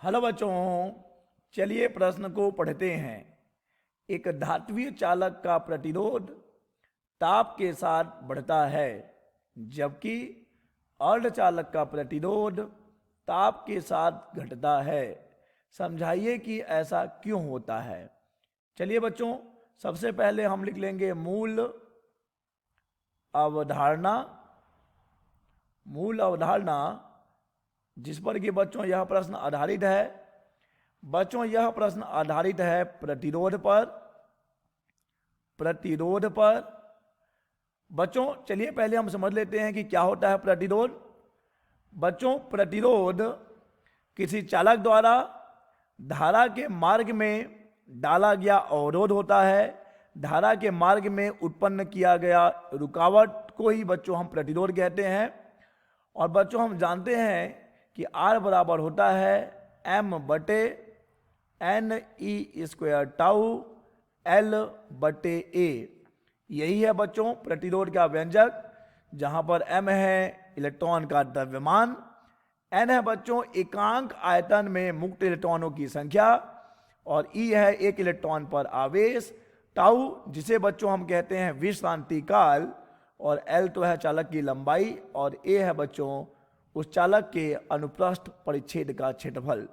Hello बच्चों, चलिए प्रश्न को पढ़ते हैं। एक धात्विक चालक का प्रतिरोध ताप के साथ बढ़ता है, जबकि अर्धचालक का प्रतिरोध ताप के साथ घटता है। समझाइए कि ऐसा क्यों होता है। चलिए बच्चों, सबसे पहले हम लिख लेंगे मूल अवधारणा। मूल अवधारणा जिस पर कि बच्चों यह प्रश्न आधारित है। बच्चों यह प्रश्न आधारित है प्रतिरोध पर। प्रतिरोध पर बच्चों चलिए पहले हम समझ लेते हैं कि क्या होता है प्रतिरोध। बच्चों प्रतिरोध किसी चालक द्वारा धारा के मार्ग में डाला गया अवरोध होता है। धारा के मार्ग में उत्पन्न किया गया रुकावट को ही बच्चों हम प्रतिरोध कहते हैं। और बच्चों हम जानते हैं कि R बराबर होता है m/n/e² टाउ L/A। यही है बच्चों प्रतिरोध का व्यंजक, जहां पर m है इलेक्ट्रॉन का द्रव्यमान, n है बच्चों एकांक आयतन में मुक्त इलेक्ट्रॉनों की संख्या, और E है एक इलेक्ट्रॉन पर आवेश, टाउ जिसे बच्चों हम कहते हैं विश्रांति काल, और L तो है चालक की लंबाई, और A है बच्चों उस चालक के अनुप्रस्थ परिच्छेद का क्षेत्रफल।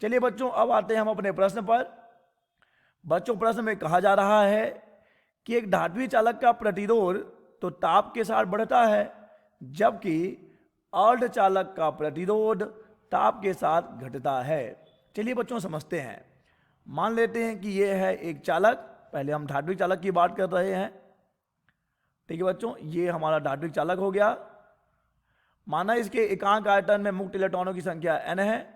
चलिए बच्चों अब आते हैं हम अपने प्रश्न पर। बच्चों प्रश्न में कहा जा रहा है कि एक धात्विक चालक का प्रतिरोध तो ताप के साथ बढ़ता है, जबकि अर्धचालक का प्रतिरोध ताप के साथ घटता है। चलिए बच्चों समझते हैं। मान लेते हैं कि यह है एक चालक। पहले हम धात्विक चालक की बात कर रहे हैं। ठीक है बच्चों, ये हमारा धात्विक चालक हो गया। माना इसके एकांक आयतन में मुक्त इलेक्ट्रॉनों की संख्या n है,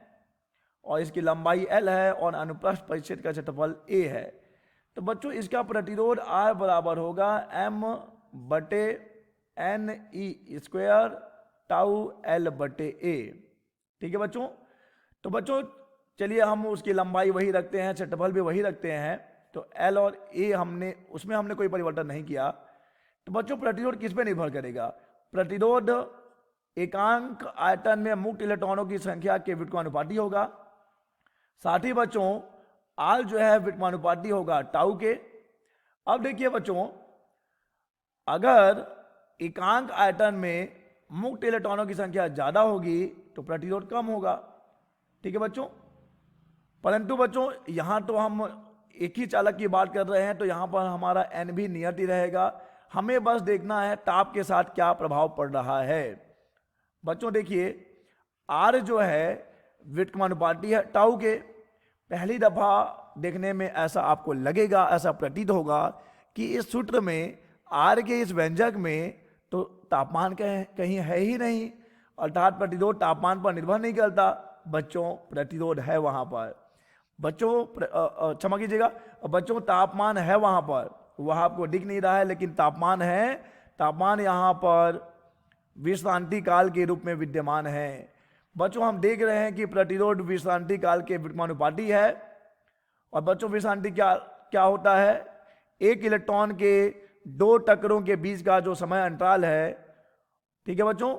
और इसकी लंबाई L है, और अनुप्रस्थ परिच्छेद का क्षेत्रफल A है। तो बच्चों इसका प्रतिरोध R बराबर होगा m/n/e² टाउ L/A। ठीक है बच्चों। तो बच्चों चलिए हम उसकी लंबाई वही रखते हैं, क्षेत्रफल भी वही रखते हैं। तो L और A उसमें हमने कोई परिवर्तन नहीं किया। तो बच्चों प्रतिरोध किस पे निर्भर करेगा? प्रतिरोध एकांक आयतन में मुक्त इलेक्ट्रॉनों की संख्या के व्युत्क्रमानुपाती होगा। साथ ही बच्चों R जो है व्युत्क्रमानुपाती होगा टाउ के। अब देखिए बच्चों, अगर एकांक आयतन में मुक्त इलेक्ट्रॉनों की संख्या ज्यादा होगी तो प्रतिरोध कम होगा। ठीक है बच्चों। परंतु बच्चों यहां तो हम एक ही चालक की बात कर रहे हैं, तो यहां पर हमारा n भी नियत ही रहेगा। हमें बस देखना है ताप के साथ क्या प्रभाव पड़ रहा है। बच्चों देखिए R जो है व्युत्क्रमानुपाती है टाउ के। पहली दफा देखने में ऐसा आपको लगेगा, ऐसा प्रतीत होगा कि इस सूत्र में R के इस व्यंजक में तो तापमान कहीं है ही नहीं, अर्थात प्रतिरोध तापमान पर निर्भर नहीं करता। बच्चों प्रतिरोध है वहां पर। बच्चों क्षमा कीजिएगा, बच्चों तापमान है वहां पर, वह आपको दिख नहीं रहा है लेकिन तापमान है। तापमान यहां पर विश्रांति काल के रूप में विद्यमान है। बच्चों हम देख रहे हैं कि प्रतिरोध विश्रांति काल के व्युत्क्रमानुपाती है। और बच्चों विश्रांति क्या क्या होता है? एक इलेक्ट्रॉन के दो टक्करों के बीच का जो समय अंतराल है, ठीक है बच्चों,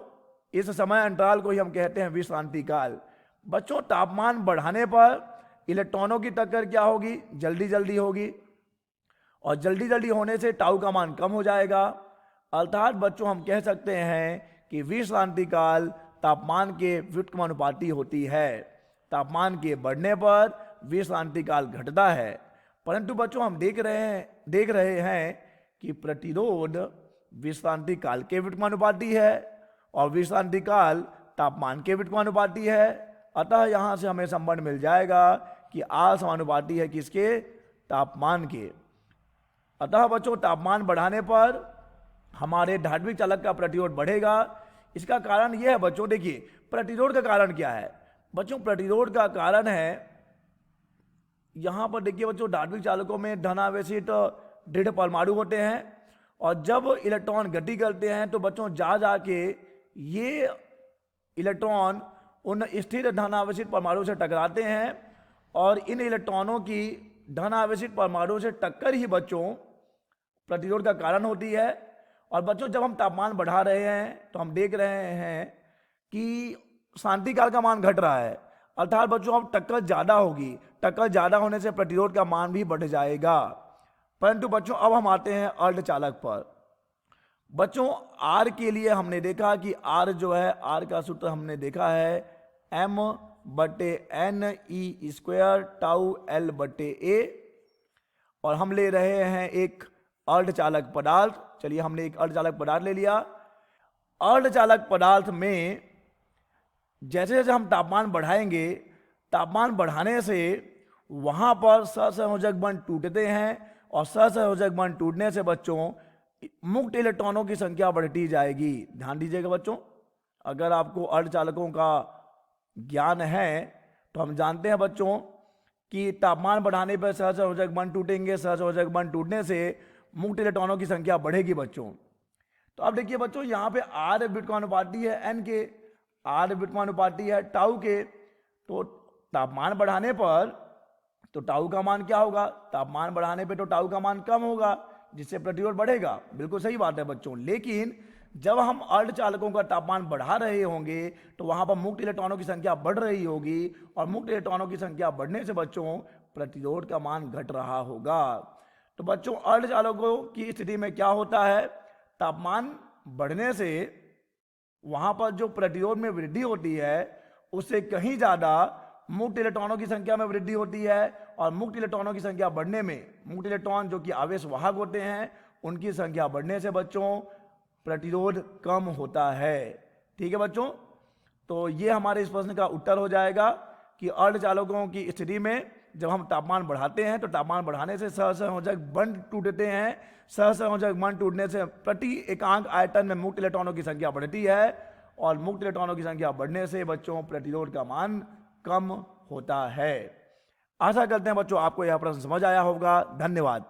इस समय अंतराल को ही हम कहते हैं विश्रांति काल। बच्चों तापमान बढ़ाने पर इलेक्ट्रॉनों की टक्कर क्या होगी? जल्दी जल्दी होगी, और जल्दी जल्दी होने से टाउ का मान कम हो जाएगा। अर्थात बच्चों हम कह सकते हैं कि विश्रांति काल तापमान के व्युत्क्रमानुपाती होती है। तापमान के बढ़ने पर विश्रांति काल घटता है। परंतु बच्चों हम देख रहे हैं कि प्रतिरोध विश्रांति काल के व्युत्क्रमानुपाती है, और विश्रांति काल तापमान के व्युत्क्रमानुपाती है। अतः यहां से हमें संबंध मिल जाएगा कि R समानुपाती है किसके? तापमान के। अतः बच्चों तापमान बढ़ाने पर हमारे धात्विक चालक का प्रतिरोध बढ़ेगा। इसका कारण यह है बच्चों, देखिए प्रतिरोध का कारण क्या है? बच्चों प्रतिरोध का कारण है, यहां पर देखिए बच्चों धात्विक चालकों में धनावेशित दृढ़ परमाणु होते हैं, और जब इलेक्ट्रॉन गति करते हैं तो बच्चों जा जाके ये इलेक्ट्रॉन उन स्थिर धनावेशित परमाणु से टकराते हैं, और इन इलेक्ट्रॉनों की धनावेशित परमाणु से टक्कर ही बच्चों प्रतिरोध का कारण होती है। और बच्चों जब हम तापमान बढ़ा रहे हैं तो हम देख रहे हैं कि शांति काल का मान घट रहा है। अर्थात बच्चों अब टक्कर ज्यादा होगी, टक्कर ज्यादा होने से प्रतिरोध का मान भी बढ़ जाएगा। परंतु बच्चों अब हम आते हैं अर्धचालक पर। बच्चों आर के लिए हमने देखा कि आर जो है, आर का सूत्र हमने देखा है m/n e² टाउ एल बटे ए, और हम ले रहे हैं एक अर्धचालक पदार्थ। चलिए हमने एक अर्धचालक पदार्थ ले लिया। अर्धचालक पदार्थ में जैसे जैसे हम तापमान बढ़ाएंगे, तापमान बढ़ाने से वहां पर सहसंयोजक बंध टूटते हैं, और सहसंयोजक बंध टूटने से बच्चों मुक्त इलेक्ट्रॉनों की संख्या बढ़ती जाएगी। ध्यान दीजिएगा बच्चों, अगर आपको अर्धचालकों का ज्ञान है तो हम जानते हैं बच्चों कि तापमान बढ़ाने पर सहसंयोजक बंध टूटेंगे, सहसंयोजक बंध टूटने से मुक्त इलेक्ट्रॉनों की संख्या बढ़ेगी बच्चों। तो अब देखिए बच्चों, यहाँ पे आर व्युत्क्रमानुपाती है एन के, आर व्युत्क्रमानुपाती है टाउ के। तो तापमान बढ़ाने पर तो टाउ का मान क्या होगा, तापमान बढ़ाने पे तो टाउ का मान कम होगा, जिससे प्रतिरोध बढ़ेगा। बिल्कुल सही बात है बच्चों। लेकिन जब हम अर्धचालकों का तापमान बढ़ा रहे होंगे तो वहां पर मुक्त इलेक्ट्रॉनों की संख्या बढ़ रही होगी, और मुक्त इलेक्ट्रॉनों की संख्या बढ़ने से बच्चों प्रतिरोध का मान घट रहा होगा। तो बच्चों अर्धचालकों की स्थिति में क्या होता है, तापमान बढ़ने से वहां पर जो प्रतिरोध में वृद्धि होती है उससे कहीं ज्यादा मुक्त इलेक्ट्रॉनों की संख्या में वृद्धि होती है, और मुक्त इलेक्ट्रॉनों की संख्या बढ़ने में, मुक्त इलेक्ट्रॉन जो कि आवेश वाहक होते हैं उनकी संख्या बढ़ने से बच्चों प्रतिरोध कम होता है। ठीक है बच्चों, तो ये हमारे इस प्रश्न का उत्तर हो जाएगा कि अर्धचालकों की स्थिति में जब हम तापमान बढ़ाते हैं तो तापमान बढ़ाने से सहसंयोजक बंध टूटते हैं, सहसंयोजक बंध टूटने से प्रति एकांक आयतन में मुक्त इलेक्ट्रॉनों की संख्या बढ़ती है, और मुक्त इलेक्ट्रॉनों की संख्या बढ़ने से बच्चों प्रतिरोध का मान कम होता है। आशा करते हैं बच्चों आपको यह प्रश्न समझ आया होगा। धन्यवाद।